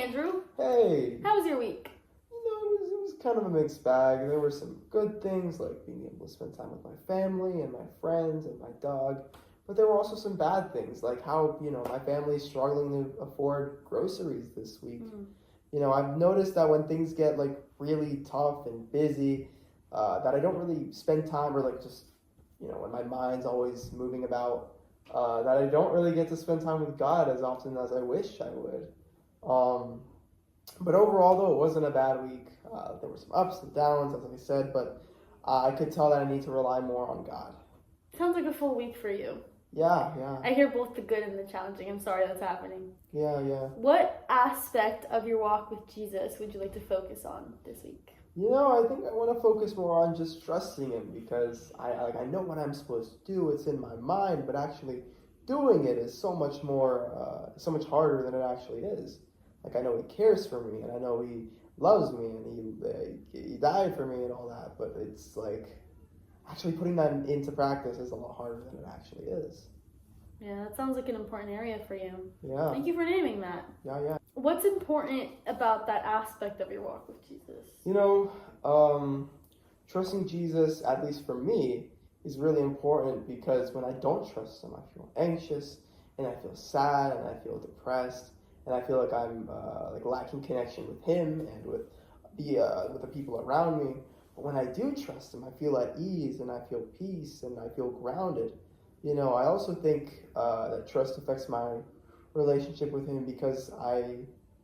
Andrew. Hey. How was your week? It was kind of a mixed bag. There were some good things, like being able to spend time with my family and my friends and my dog. But there were also some bad things, like how, my family's struggling to afford groceries this week. I've noticed that when things get, really tough and busy, that I don't really spend time or, when my mind's always moving about, that I don't really get to spend time with God as often as I wish I would. But overall, though, it wasn't a bad week. There were some ups and downs, as I said, but I could tell that I need to rely more on God. Sounds like a full week for you. Yeah. I hear both the good and the challenging. I'm sorry that's happening. Yeah. What aspect of your walk with Jesus would you like to focus on this week? I think I want to focus more on just trusting Him because I know what I'm supposed to do. It's in my mind, but actually doing it is so much more, so much harder than it actually is. I know He cares for me, and I know He loves me, and He died for me and all that, but it's actually putting that into practice is a lot harder than it actually is. Yeah, that sounds like an important area for you. Yeah. Thank you for naming that. Yeah. What's important about that aspect of your walk with Jesus? Trusting Jesus, at least for me, is really important because when I don't trust Him, I feel anxious, and I feel sad, and I feel depressed, and I feel like I'm lacking connection with Him and with the people around me. But when I do trust Him, I feel at ease, and I feel peace, and I feel grounded. I also think that trust affects my relationship with Him because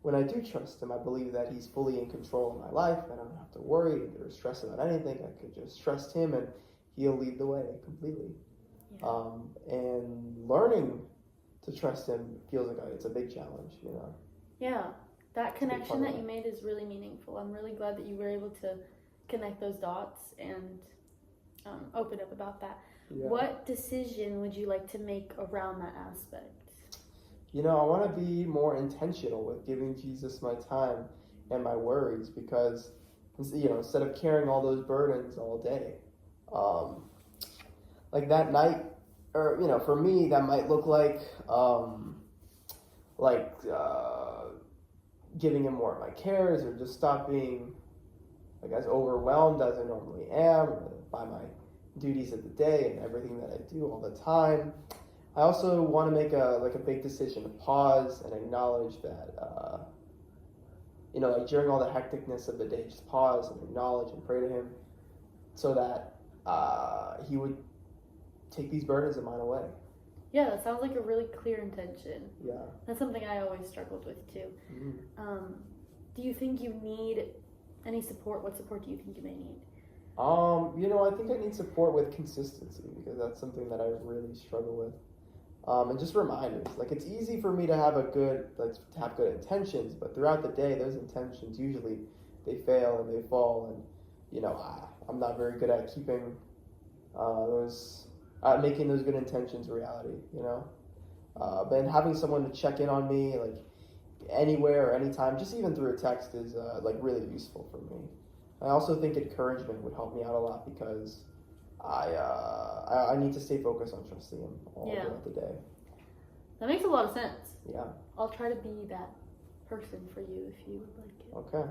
when I do trust Him, I believe that He's fully in control of my life, and I don't have to worry or stress about anything. I could just trust Him, and He'll lead the way completely. Yeah. And learning to trust Him feels like it's a big challenge, Yeah, that connection that you made is really meaningful. I'm really glad that you were able to connect those dots and open up about that. Yeah. What decision would you like to make around that aspect? I want to be more intentional with giving Jesus my time and my worries because, instead of carrying all those burdens all day, that night, or, for me, that might look like giving Him more of my cares or just stop being, as overwhelmed as I normally am by my duties of the day and everything that I do all the time. I also want to make a big decision to pause and acknowledge that, during all the hecticness of the day, just pause and acknowledge and pray to Him so that He would take these burdens of mine away. Yeah, that sounds like a really clear intention. Yeah. That's something I always struggled with too. Mm-hmm. Do you think you need any support? What support do you think you may need? I think I need support with consistency because that's something that I really struggle with. And just reminders. It's easy for me to have good intentions, but throughout the day, those intentions usually they fail and they fall, and I'm not very good at keeping making those good intentions a reality. But having someone to check in on me, anywhere or anytime, just even through a text, is really useful for me. I also think encouragement would help me out a lot because I need to stay focused on trusting Him all throughout the day. That makes a lot of sense. Yeah. I'll try to be that person for you if you would like it. Okay.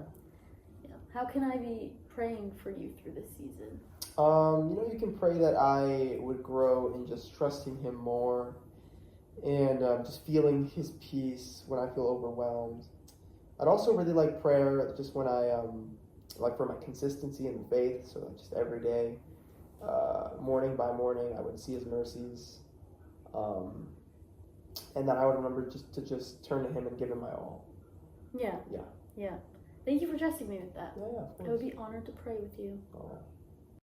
Yeah. How can I be praying for you through this season? You can pray that I would grow in just trusting Him more and just feeling His peace when I feel overwhelmed. I'd also really like prayer just when I for my consistency in the faith, so that just every day, morning by morning, I would see His mercies, and that I would remember just turn to Him and give Him my all. Yeah. Thank you for trusting me with that. Yeah, of course. I would be honored to pray with you. Oh.